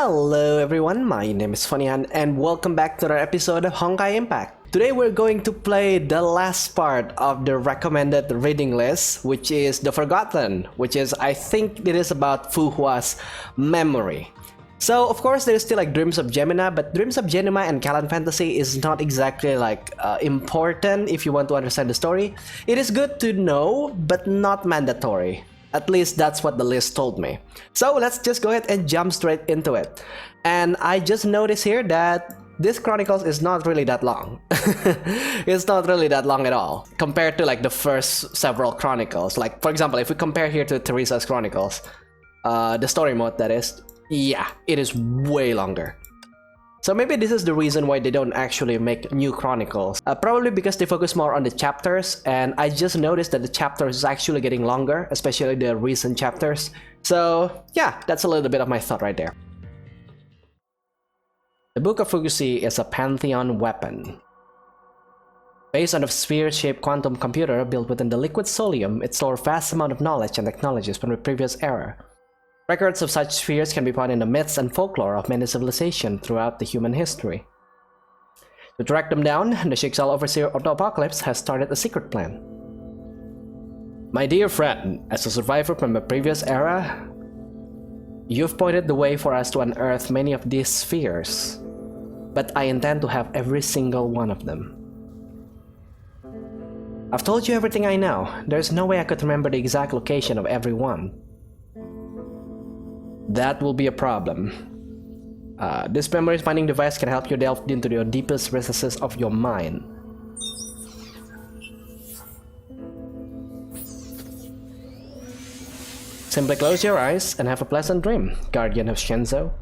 Hello everyone, my name is Fanian and welcome back to another episode of Honkai Impact. Today we're going to play the last part of the recommended reading list, which is The Forgotten, which is, I think it is about Fu Hua's memory. So of course there is still like Dreams of Gemini, but Dreams of Gemini and Kalan Fantasy is not exactly like important if you want to understand the story. It is good to know, but not mandatory. At least that's what the list told me. So let's just go ahead and jump straight into it. And I just noticed here that this Chronicles is not really that long. It's not really that long at all compared to like the first several Chronicles. Like for example, if we compare here to Teresa's Chronicles, the story mode that is, yeah, it is way longer. So maybe this is the reason why they don't actually make new Chronicles. Probably because they focus more on the chapters, and I just noticed that the chapters is actually getting longer, especially the recent chapters. So yeah, that's a little bit of my thought right there. The Book of Fugusi is a pantheon weapon. Based on a sphere-shaped quantum computer built within the liquid solium, it stores vast amount of knowledge and technologies from the previous era. Records of such spheres can be found in the myths and folklore of many civilizations throughout the human history. To track them down, the Schicksal Overseer of the Apocalypse has started a secret plan. My dear friend, as a survivor from a previous era, you've pointed the way for us to unearth many of these spheres, but I intend to have every single one of them. I've told you everything I know. There's no way I could remember the exact location of every one. That will be a problem. This memory finding device can help you delve into the deepest recesses of your mind. Simply close your eyes and have a pleasant dream, Guardian of Shenzo.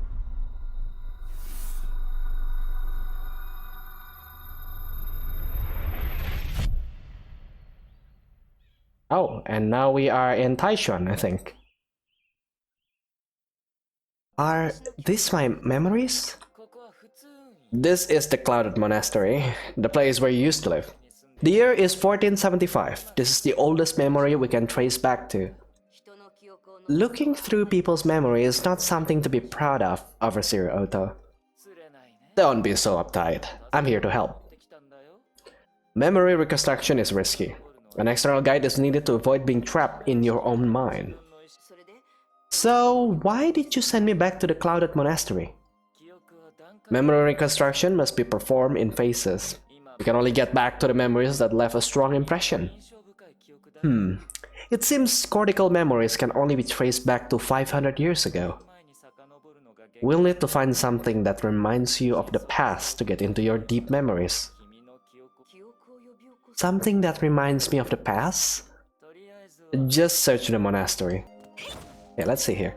Oh, and now we are in Taishan, I think. Are these my memories? This is the Clouded Monastery, the place where you used to live. The year is 1475. This is the oldest memory we can trace back to. Looking through people's memory is not something to be proud of, Overseer Otto. Don't be so uptight. I'm here to help. Memory reconstruction is risky. An external guide is needed to avoid being trapped in your own mind. So, why did you send me back to the Clouded Monastery? Memory reconstruction must be performed in phases. You can only get back to the memories that left a strong impression. It seems cortical memories can only be traced back to 500 years ago. We'll need to find something that reminds you of the past to get into your deep memories. Something that reminds me of the past? Just search the monastery. Yeah, let's see here.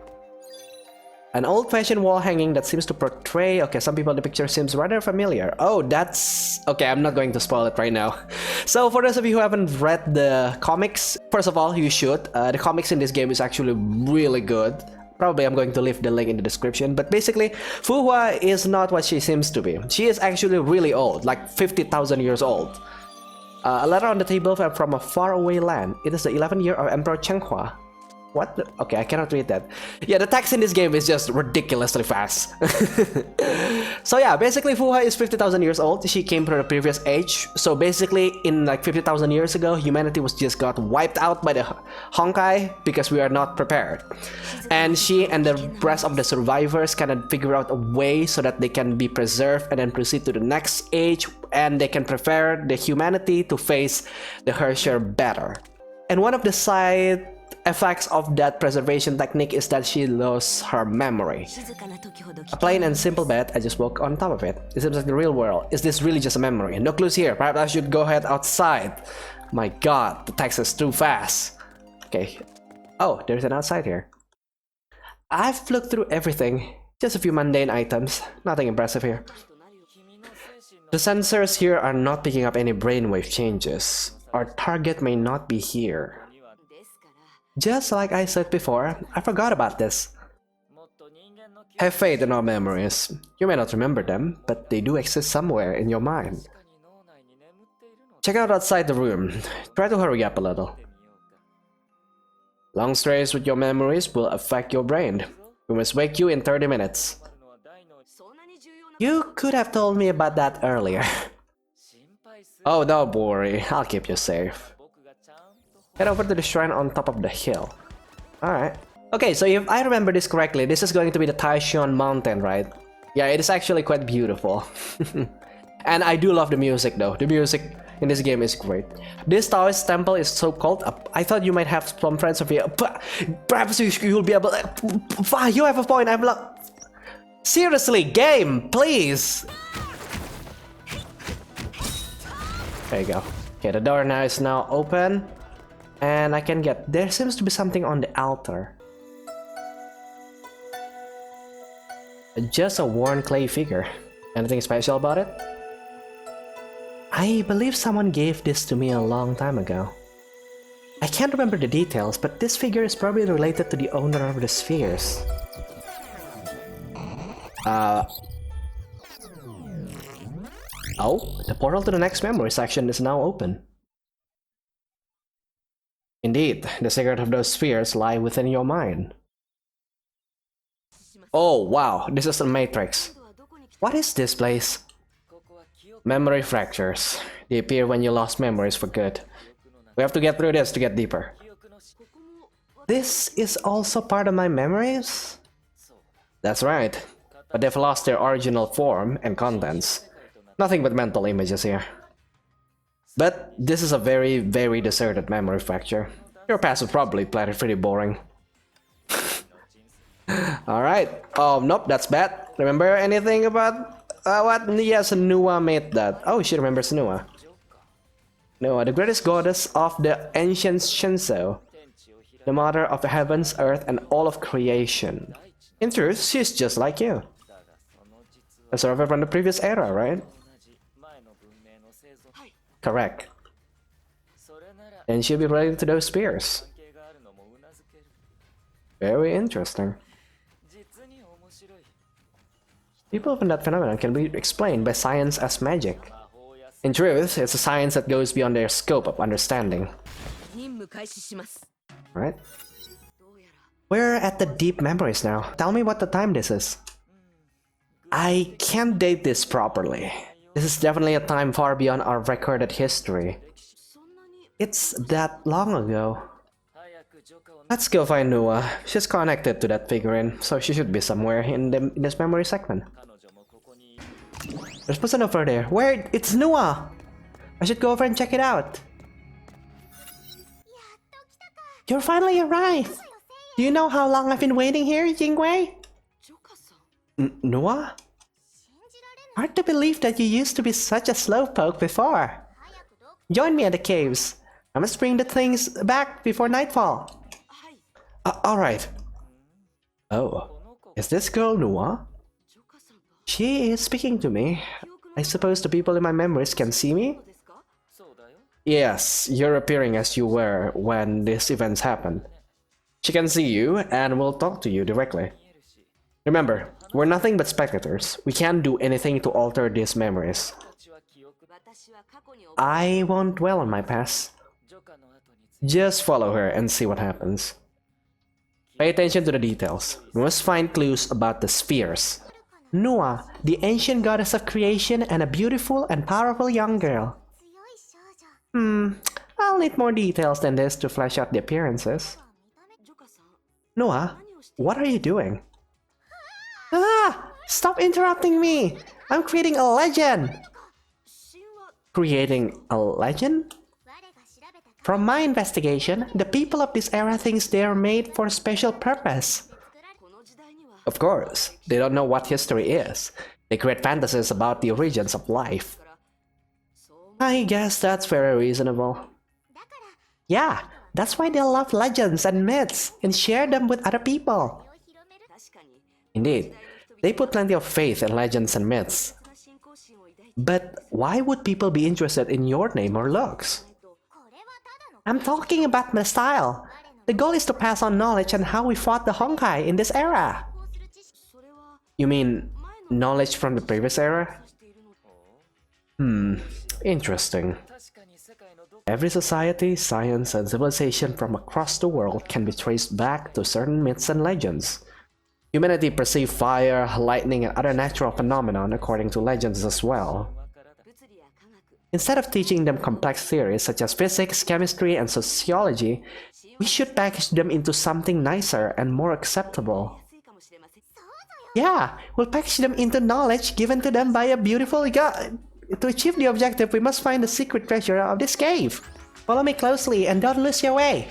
An old-fashioned wall hanging that seems to portray... Okay, some people in the picture seems rather familiar. Oh, that's... Okay, I'm not going to spoil it right now. So, for those of you who haven't read the comics, first of all, you should. The comics in this game is actually really good. Probably I'm going to leave the link in the description. But basically, Fu Hua is not what she seems to be. She is actually really old, like 50,000 years old. A letter on the table from a faraway land. It is the 11th year of Emperor Chenghua. What? Okay, I cannot read that. Yeah, the text in this game is just ridiculously fast. So yeah, basically Fu Hua is 50,000 years old. She came from the previous age. So basically, in like 50,000 years ago, humanity was just got wiped out by the Honkai because we are not prepared. And she and the rest of the survivors cannot figure out a way so that they can be preserved and then proceed to the next age, and they can prepare the humanity to face the Herrscher better. And one of the side effects of that preservation technique is that she lost her memory. A plain and simple bed, I just woke on top of it. It seems like the real world. Is this really just a memory? No clues here. Perhaps I should go ahead outside. My god, the text is too fast. Okay. Oh, there's an outside here. I've looked through everything. Just a few mundane items. Nothing impressive here. The sensors here are not picking up any brainwave changes. Our target may not be here. Just like I said before, I forgot about this. Have faith in our memories. You may not remember them, but they do exist somewhere in your mind. Check out outside the room. Try to hurry up a little. Long strays with your memories will affect your brain. We must wake you in 30 minutes. You could have told me about that earlier. Oh, don't worry, I'll keep you safe. Head over to the shrine on top of the hill. Alright. Okay, so if I remember this correctly, this is going to be the Taishan mountain, right? Yeah, it is actually quite beautiful. And I do love the music though. The music in this game is great. This Taoist temple is so cold. I thought you might have some friends of you. Perhaps you'll be able. You have a point. I'm like, seriously, game, please. There you go. Okay, the door now is now open, and I can get. There seems to be something on the altar. Just a worn clay figure. Anything special about it? I believe someone gave this to me a long time ago. I can't remember the details, but this figure is probably related to the owner of the spheres. Oh, the portal to the next memory section is now open. Indeed, the secret of those spheres lie within your mind. Oh wow, this is a matrix. What is this place? Memory fractures. They appear when you lost memories for good. We have to get through this to get deeper. This is also part of my memories? That's right. But they've lost their original form and contents. Nothing but mental images here. But this is a very, very deserted memory fracture. Your past was probably pretty boring. Alright. Nope, that's bad. Remember anything about what? Yes, Nua made that. Oh, she remembers Nua. Nua, the greatest goddess of the ancient Shinso. The mother of the heavens, earth, and all of creation. In truth, she's just like you. A survivor from the previous era, right? Correct. And she'll be related to those spears. Very interesting. People from that phenomenon can be explained by science as magic. In truth, it's a science that goes beyond their scope of understanding. Right? We're at the deep memories now. Tell me what the time this is. I can't date this properly. This is definitely a time far beyond our recorded history. It's that long ago. Let's go find Nua. She's connected to that figurine, so she should be somewhere in this memory segment. There's a person over there. Where? It's Nua! I should go over and check it out. You're finally arrived! Do you know how long I've been waiting here, Jingwei? Nua? Hard to believe that you used to be such a slowpoke before. Join me at the caves. I must bring the things back before nightfall. Alright. Oh, is this girl Nua? She is speaking to me. I suppose the people in my memories can see me? Yes, you're appearing as you were when these events happened. She can see you and will talk to you directly. Remember, we're nothing but spectators. We can't do anything to alter these memories. I won't dwell on my past. Just follow her and see what happens. Pay attention to the details. We must find clues about the spheres. Nua, the ancient goddess of creation and a beautiful and powerful young girl. I'll need more details than this to flesh out the appearances. Nua, what are you doing? Ah! Stop interrupting me! I'm creating a legend! Creating a legend? From my investigation, the people of this era thinks they are made for a special purpose. Of course, they don't know what history is. They create fantasies about the origins of life. I guess that's very reasonable. Yeah, that's why they love legends and myths and share them with other people. Indeed, they put plenty of faith in legends and myths. But why would people be interested in your name or looks? I'm talking about my style. The goal is to pass on knowledge on how we fought the Honkai in this era. You mean knowledge from the previous era? Interesting. Every society, science, and civilization from across the world can be traced back to certain myths and legends. Humanity perceive fire, lightning, and other natural phenomena according to legends as well. Instead of teaching them complex theories such as physics, chemistry, and sociology, we should package them into something nicer and more acceptable. Yeah, we'll package them into knowledge given to them by a beautiful god. To achieve the objective, we must find the secret treasure of this cave. Follow me closely and don't lose your way.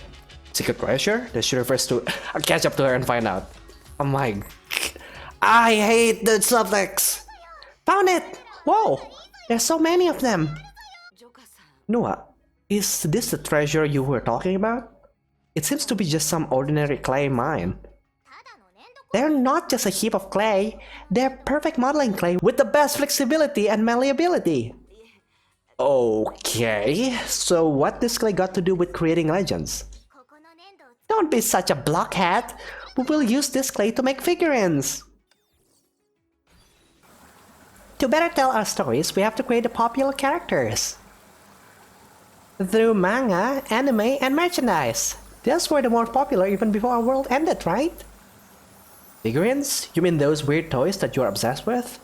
Secret treasure? That she refers to. I'll catch up to her and find out. Oh my. I hate the suffix. Found it! Whoa! There's so many of them. Noah, is this the treasure you were talking about? It seems to be just some ordinary clay mine. They're not just a heap of clay, they're perfect modeling clay with the best flexibility and malleability. Okay, so what this clay got to do with creating legends? Don't be such a blockhead! We will use this clay to make figurines! To better tell our stories, we have to create the popular characters. Through manga, anime, and merchandise. Those were the more popular even before our world ended, right? Figurines? You mean those weird toys that you're obsessed with?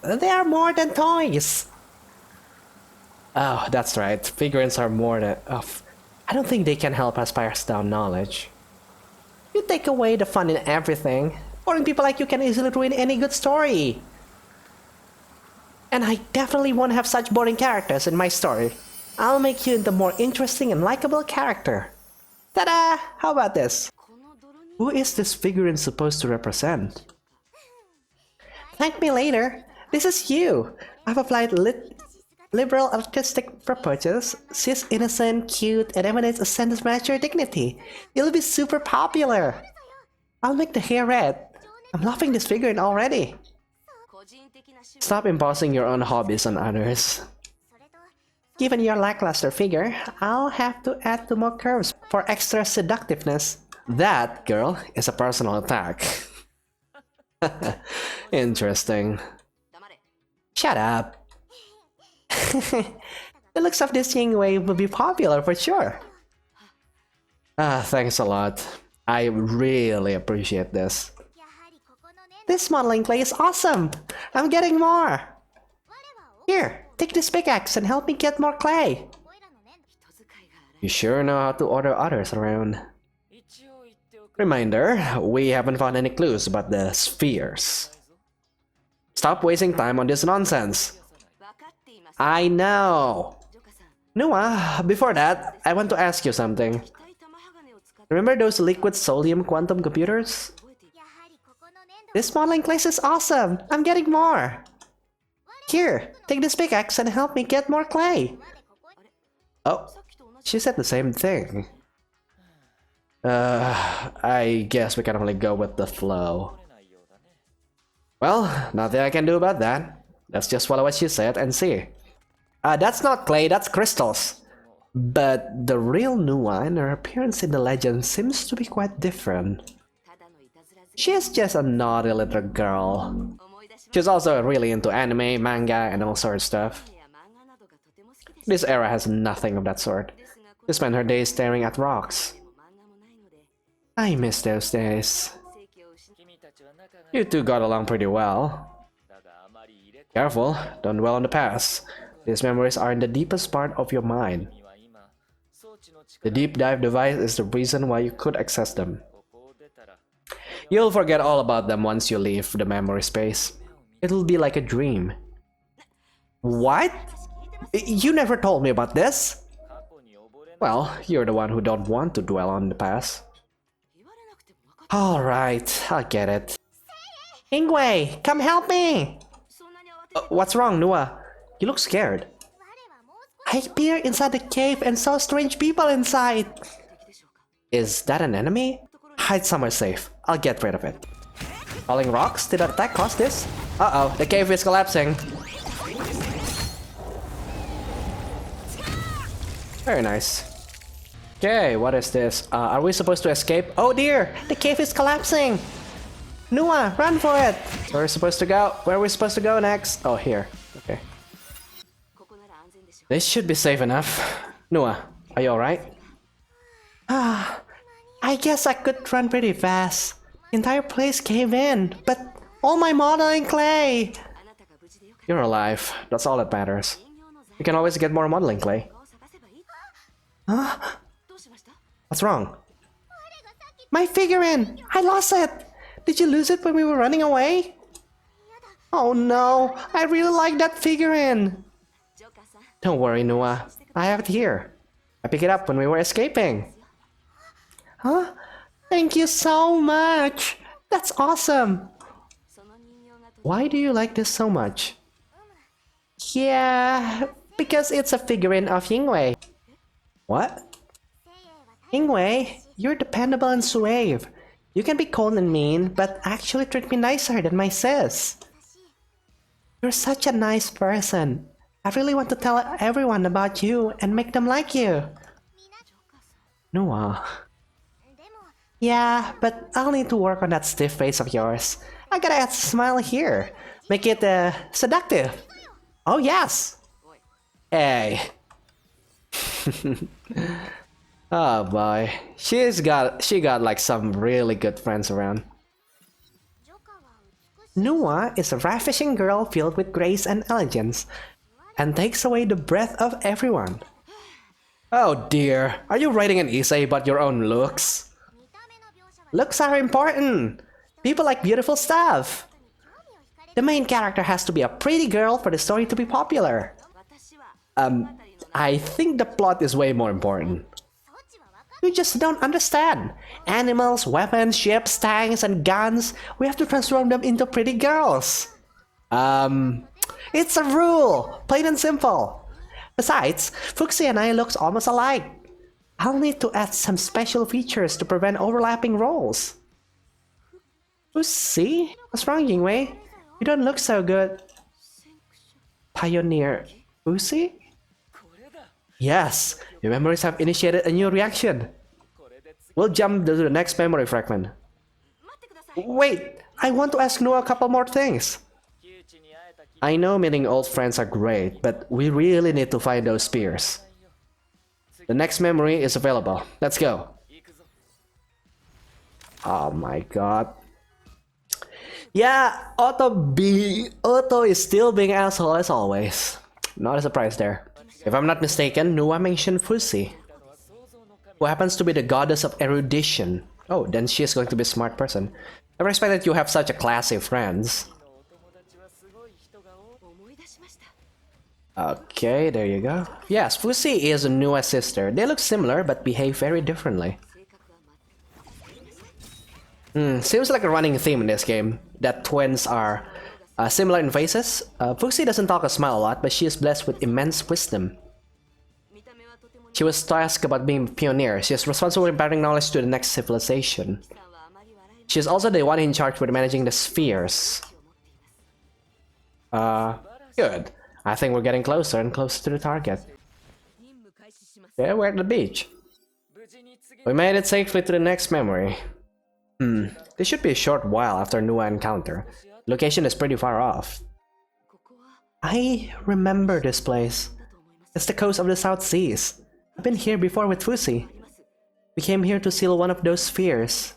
They are more than toys! Oh, that's right. Figurines are more than... I don't think they can help us pass down knowledge. You take away the fun in everything. Boring people like you can easily ruin any good story. And I definitely won't have such boring characters in my story. I'll make you into a more interesting and likable character. Ta-da! How about this? Who is this figurine supposed to represent? Thank me later. This is you. I've applied liberal artistic proportions. She's innocent, cute, and emanates a sense of mature dignity. You'll be super popular. I'll make the hair red. I'm loving this figurine already. Stop imposing your own hobbies on others. Given your lackluster figure, I'll have to add 2 more curves for extra seductiveness. That, girl, is a personal attack. Interesting. Shut up. The looks of this Yingwei will be popular for sure. Thanks a lot. I really appreciate this. This modeling clay is awesome! I'm getting more! Here, take this pickaxe and help me get more clay! You sure know how to order others around. Reminder, we haven't found any clues about the spheres. Stop wasting time on this nonsense! I know! Noah, before that, I want to ask you something. Remember those liquid sodium quantum computers? This modeling clay is awesome! I'm getting more! Here, take this pickaxe and help me get more clay! Oh, she said the same thing. I guess we can only go with the flow. Well, nothing I can do about that. Let's just follow what she said and see. That's not clay, that's crystals. But the real Nua and her appearance in the legend seems to be quite different. She's just a naughty little girl. She's also really into anime, manga, and all sorts of stuff. This era has nothing of that sort. She spent her days staring at rocks. I miss those days. You two got along pretty well. Careful, don't dwell on the past. These memories are in the deepest part of your mind. The deep dive device is the reason why you could access them. You'll forget all about them once you leave the memory space. It'll be like a dream. What? You never told me about this? Well, you're the one who don't want to dwell on the past. Alright, I get it. Ingwei, come help me! What's wrong, Noah? You look scared. I appeared inside the cave and saw strange people inside. Is that an enemy? Hide somewhere safe. I'll get rid of it. Falling rocks? Did that attack cause this? Uh-oh, the cave is collapsing. Very nice. Okay, what is this? Are we supposed to escape? Oh dear! The cave is collapsing! Noah, run for it! Where are we supposed to go? Where are we supposed to go next? Oh, here. Okay. This should be safe enough. Noah, are you alright? I guess I could run pretty fast. Entire place caved in, but all my modeling clay! You're alive. That's all that matters. You can always get more modeling clay. Huh? What's wrong? My figurine! I lost it! Did you lose it when we were running away? Oh no! I really like that figurine! Don't worry, Noah. I have it here. I picked it up when we were escaping. Huh? Thank you so much! That's awesome! Why do you like this so much? Yeah, because it's a figurine of Yingwei. What? Yingwei, you're dependable and suave. You can be cold and mean, but actually treat me nicer than my sis. You're such a nice person. I really want to tell everyone about you and make them like you. Noah. Yeah, but I'll need to work on that stiff face of yours. I gotta add a smile here. Make it, seductive. Oh yes! Hey. Oh boy. She got like some really good friends around. Noah is a ravishing girl filled with grace and elegance, and takes away the breath of everyone. Oh dear, are you writing an essay about your own looks? Looks are important! People like beautiful stuff! The main character has to be a pretty girl for the story to be popular. I think the plot is way more important. You just don't understand. Animals, weapons, ships, tanks, and guns, we have to transform them into pretty girls. It's a rule! Plain and simple. Besides, Fuxi and I looks almost alike. I'll need to add some special features to prevent overlapping roles. Fuxi? What's wrong, Yingwei? You don't look so good. Pioneer Fuxi? Yes, your memories have initiated a new reaction. We'll jump to the next memory fragment. Wait, I want to ask Noah a couple more things. I know meeting old friends are great, but we really need to find those spears. The next memory is available. Let's go. Oh my god. Yeah, Otto is still being asshole as always. Not a surprise there. If I'm not mistaken, Noah mentioned Fuxi, who happens to be the goddess of erudition. Oh, then she is going to be a smart person. I respect that you have such a classy friends. Okay, there you go. Yes, Fuxi is Noah's sister. They look similar, but behave very differently. Seems like a running theme in this game, that twins are similar in faces. Fuxi doesn't talk or smile a lot, but she is blessed with immense wisdom. She was tasked about being a pioneer. She is responsible for imparting knowledge to the next civilization. She is also the one in charge with managing the spheres. Good. I think we're getting closer and closer to the target. Yeah, we're at the beach. We made it safely to the next memory. This should be a short while after Noah encounter. Location is pretty far off. I remember this place. It's the coast of the South Seas. I've been here before with Fuxi. We came here to seal one of those spheres.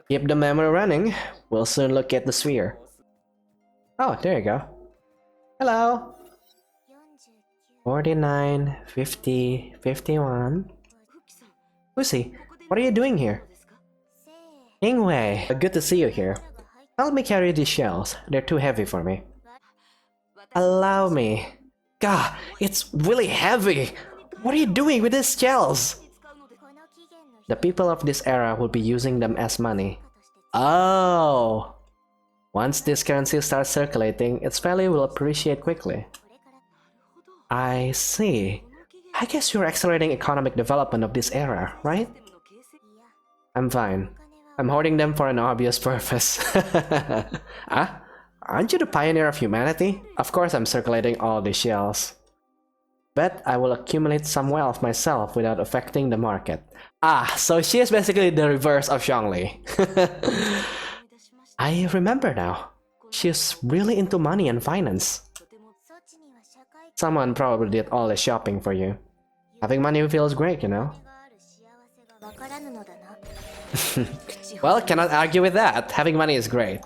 Keep the memory running. We'll soon look at the sphere. Oh, there you go. Hello. 49, 50, 51. Fuxi, what are you doing here? Yingwei, good to see you here. Help me carry these shells. They're too heavy for me. Allow me. God, it's really heavy. What are you doing with these shells? The people of this era will be using them as money. Oh! Once this currency starts circulating, its value will appreciate quickly. I see. I guess you're accelerating economic development of this era, right? I'm fine. I'm hoarding them for an obvious purpose. Huh? Aren't you the pioneer of humanity? Of course I'm circulating all the shells. Bet I will accumulate some wealth myself without affecting the market. Ah, so she is basically the reverse of Zhongli. I remember now. She's really into money and finance. Someone probably did all the shopping for you. Having money feels great, you know? Well, cannot argue with that. Having money is great.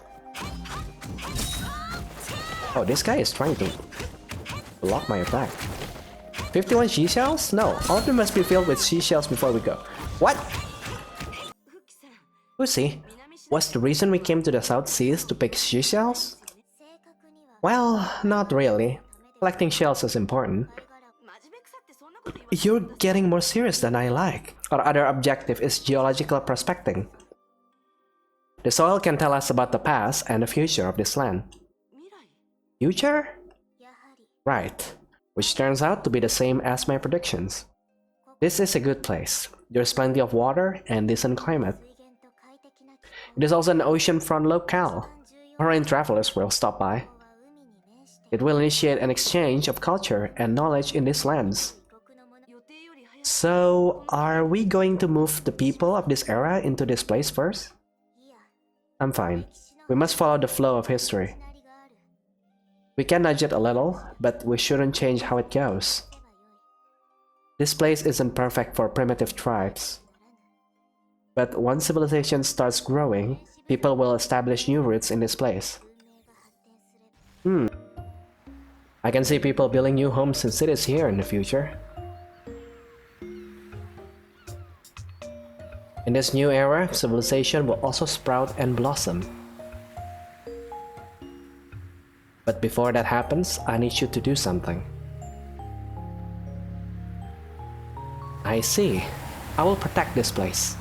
Oh, this guy is trying to block my attack. 51 seashells? No, all of them must be filled with seashells before we go. What? Pussy, what's the reason we came to the South Seas to pick seashells? Well, not really. Collecting shells is important. You're getting more serious than I like. Our other objective is geological prospecting. The soil can tell us about the past and the future of this land. Future? Right. Which turns out to be the same as my predictions. This is a good place. There's plenty of water and decent climate. It is also an oceanfront locale. Foreign travelers will stop by. It will initiate an exchange of culture and knowledge in these lands. So, are we going to move the people of this era into this place first? I'm fine. We must follow the flow of history. We can nudge it a little, but we shouldn't change how it goes. This place isn't perfect for primitive tribes. But once civilization starts growing, people will establish new roots in this place. I can see people building new homes and cities here in the future. In this new era, civilization will also sprout and blossom. But before that happens, I need you to do something. I see. I will protect this place.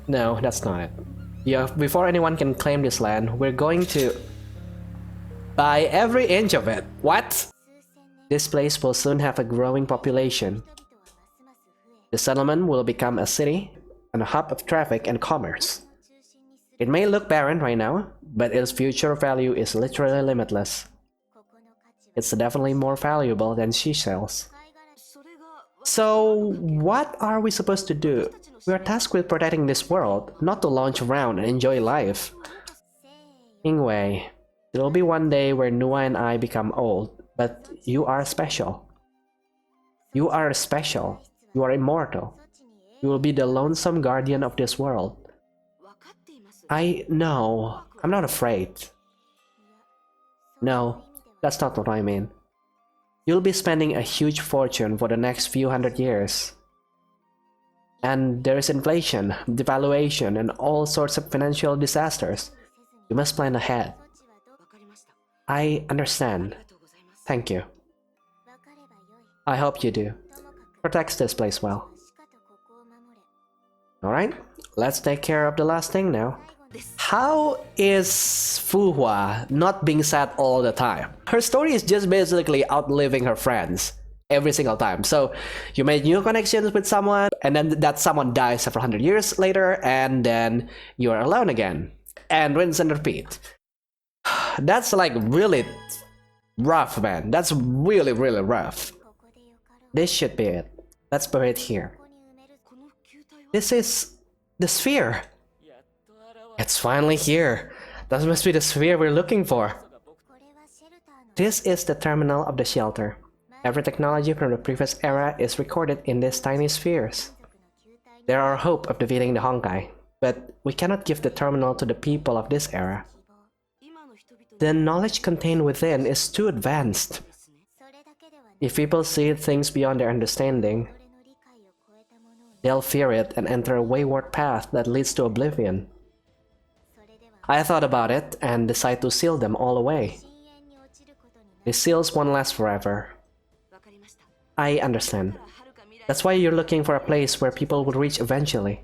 No, that's not it. Yeah, before anyone can claim this land, we're going to buy every inch of it. What? This place will soon have a growing population. The settlement will become a city and a hub of traffic and commerce. It may look barren right now, but its future value is literally limitless. It's definitely more valuable than seashells. So, what are we supposed to do? We are tasked with protecting this world, not to launch around and enjoy life. Anyway, there will be one day where Nua and I become old, but you are special. You are special. You are immortal. You will be the lonesome guardian of this world. I know. I'm not afraid. No, that's not what I mean. You'll be spending a huge fortune for the next few hundred years. And there is inflation, devaluation, and all sorts of financial disasters. You must plan ahead. I understand. Thank you. I hope you do. Protect this place well. Alright, let's take care of the last thing now. How is Fuhua not being sad all the time? Her story is just basically outliving her friends every single time. So you made new connections with someone, and then that someone dies several hundred years later, and then you're alone again. And rinse and repeat. That's like really rough, man. That's really, really rough. This should be it. Let's bury it here. This is the sphere. It's finally here. That must be the sphere we're looking for. This is the terminal of the shelter. Every technology from the previous era is recorded in these tiny spheres. There are hope of defeating the Honkai, but we cannot give the terminal to the people of this era. The knowledge contained within is too advanced. If people see things beyond their understanding, they'll fear it and enter a wayward path that leads to oblivion. I thought about it and decided to seal them all away. The seals won't last forever. I understand. That's why you're looking for a place where people will reach eventually.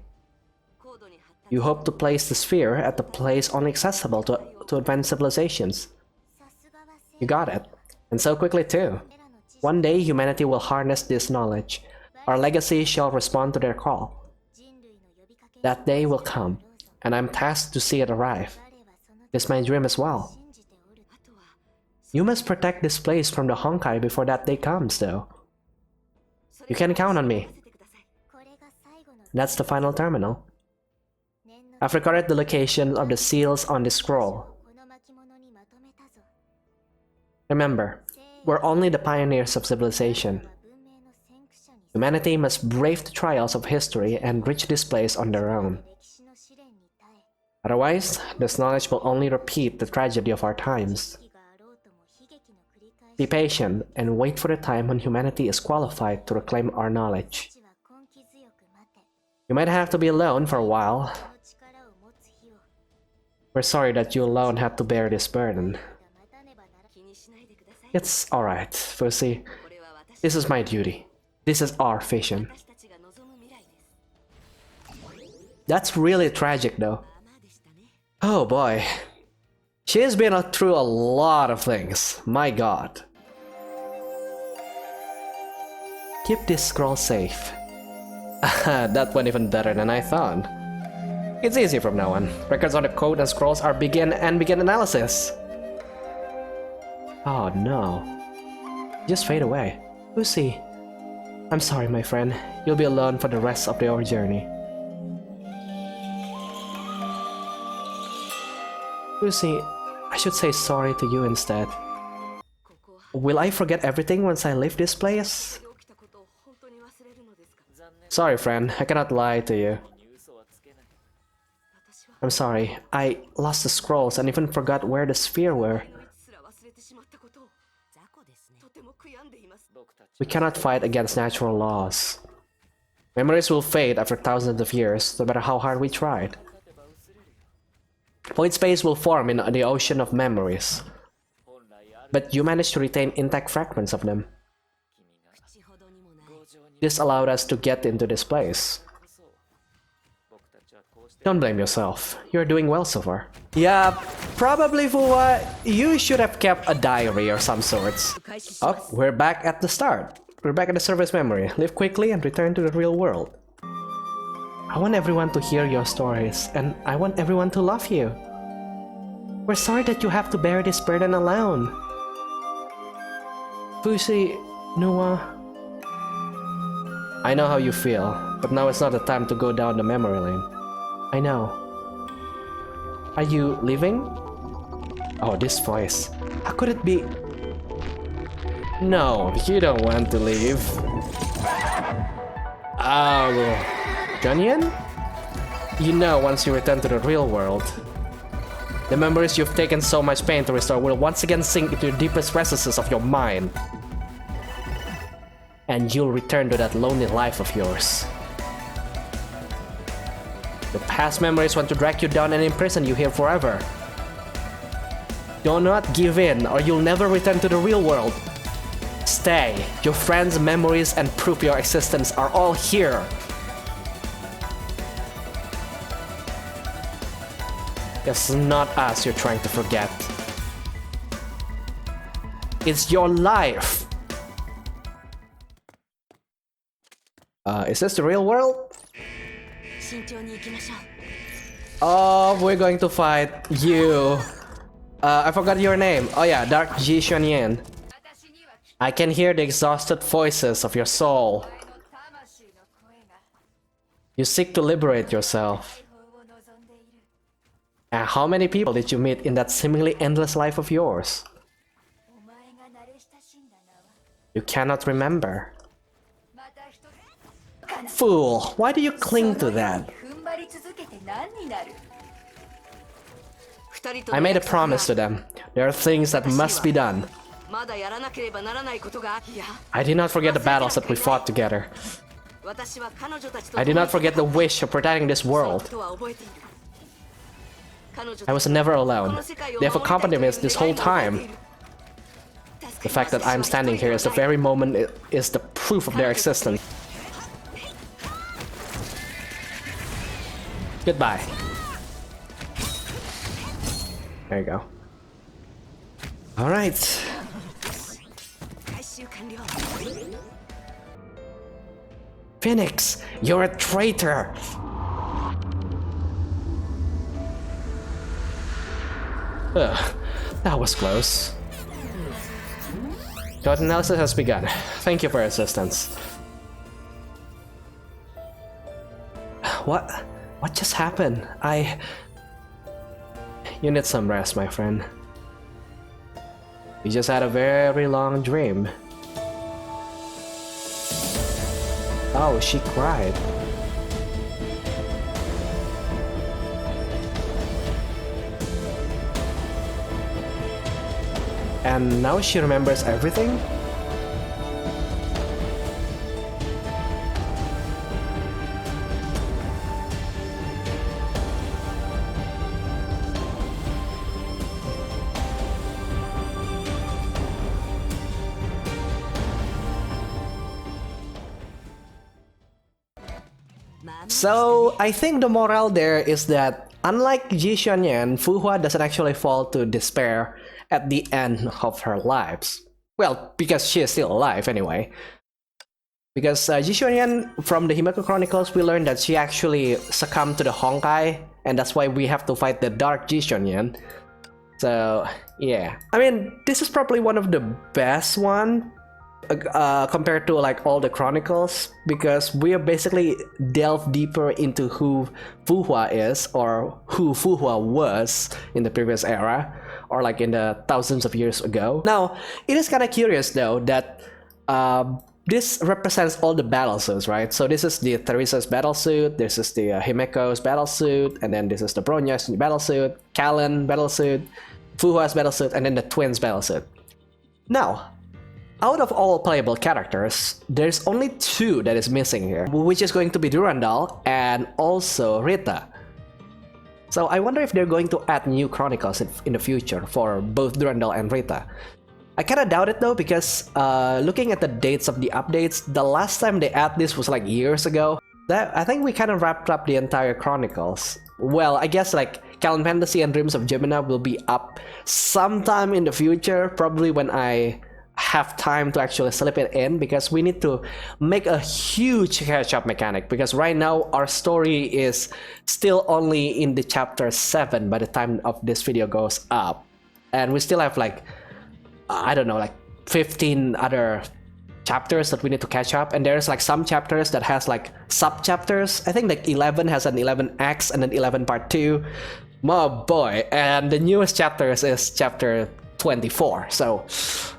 You hope to place the sphere at the place only accessible to advanced civilizations. You got it. And so quickly too. One day humanity will harness this knowledge. Our legacy shall respond to their call. That day will come, and I'm tasked to see it arrive. It's my dream as well. You must protect this place from the Honkai before that day comes, though. You can count on me. That's the final terminal. I've recorded the location of the seals on this scroll. Remember, we're only the pioneers of civilization. Humanity must brave the trials of history and reach this place on their own. Otherwise, this knowledge will only repeat the tragedy of our times. Be patient and wait for the time when humanity is qualified to reclaim our knowledge. You might have to be alone for a while. We're sorry that you alone have to bear this burden. It's alright, Fusi. This is my duty. This is our vision. That's really tragic though. Oh boy. She has been through a lot of things. My god. Keep this scroll safe. That went even better than I thought. It's easy from now on. Records on the code and scrolls are begin analysis. Oh no. Just fade away. Lucy. I'm sorry, my friend. You'll be alone for the rest of your journey. Lucy, I should say sorry to you instead. Will I forget everything once I leave this place? Sorry, friend. I cannot lie to you. I'm sorry. I lost the scrolls and even forgot where the sphere were. We cannot fight against natural laws. Memories will fade after thousands of years, no matter how hard we tried. Void space will form in the ocean of memories. But you managed to retain intact fragments of them. This allowed us to get into this place. Don't blame yourself. You're doing well so far. Yeah, probably Fuwa, you should have kept a diary or some sorts. Oh, we're back at the start. We're back at the surface memory. Live quickly and return to the real world. I want everyone to hear your stories, and I want everyone to love you. We're sorry that you have to bear this burden alone. Fushi, Nuwa. I know how you feel, but now it's not the time to go down the memory lane. I know. Are you leaving? Oh, this voice. How could it be? No, you don't want to leave. Oh, Junyan? You know, once you return to the real world, the memories you've taken so much pain to restore will once again sink into the deepest recesses of your mind. And you'll return to that lonely life of yours. The past memories want to drag you down and imprison you here forever. Do not give in, or you'll never return to the real world. Stay. Your friends, memories, and proof of your existence are all here. It's not us you're trying to forget. It's your life. Is this the real world? Oh, we're going to fight you. I forgot your name. Oh yeah, Dark Ji Xuanyan. I can hear the exhausted voices of your soul. You seek to liberate yourself. And how many people did you meet in that seemingly endless life of yours? You cannot remember. Fool, why do you cling to that? I made a promise to them. There are things that must be done. I did not forget the battles that we fought together. I did not forget the wish of protecting this world. I was never alone. They have accompanied me this whole time. The fact that I'm standing here is the very moment is the proof of their existence. Goodbye. There you go. Alright. Phoenix, you're a traitor! Ugh, that was close. Code analysis has begun. Thank you for your assistance. What just happened? You need some rest, my friend. You just had a very long dream. Oh, she cried. And now she remembers everything? So, I think the moral there is that unlike Ji Xuanyan, Fu Hua doesn't actually fall to despair at the end of her lives. Well, because she is still alive anyway. Because Ji Xuanyan, from the Himeko Chronicles, we learned that she actually succumbed to the Honkai, and that's why we have to fight the Dark Ji Xuanyan. So, yeah. I mean, this is probably one of the best one compared to like all the chronicles, because we are basically delved deeper into who Fu Hua is, or who Fu Hua was in the previous era, or like in the thousands of years ago. Now, it is kind of curious though that this represents all the battlesuits, right? So this is the Theresa's battlesuit, this is the Himeko's battlesuit, and then this is the Bronya's battlesuit, Kallen battlesuit, Fu Hua's battlesuit, and then the twins battlesuit. Now, out of all playable characters, there's only two that is missing here, which is going to be Durandal and also Rita. So I wonder if they're going to add new chronicles in the future for both Durandal and Rita. I kinda doubt it though, because looking at the dates of the updates, the last time they add this was like years ago. I think we kind of wrapped up the entire chronicles. Well, I guess like Callan Fantasy and Dreams of Gemina will be up sometime in the future, probably when I have time to actually slip it in, because we need to make a huge catch-up mechanic, because right now our story is still only in the chapter 7 by the time of this video goes up, and we still have like I don't know, like 15 other chapters that we need to catch up, and there's like some chapters that has like sub-chapters. I think like 11 has an 11X and then 11 part 2. Oh boy, and the newest chapters is chapter 24, so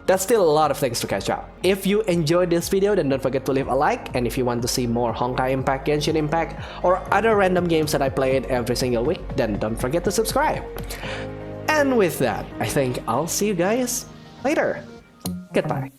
that's still a lot of things to catch up. If you enjoyed this video, then don't forget to leave a like, and if you want to see more Honkai Impact, Genshin Impact, or other random games that I played every single week, then don't forget to subscribe. And with that, I think I'll see you guys later. Goodbye.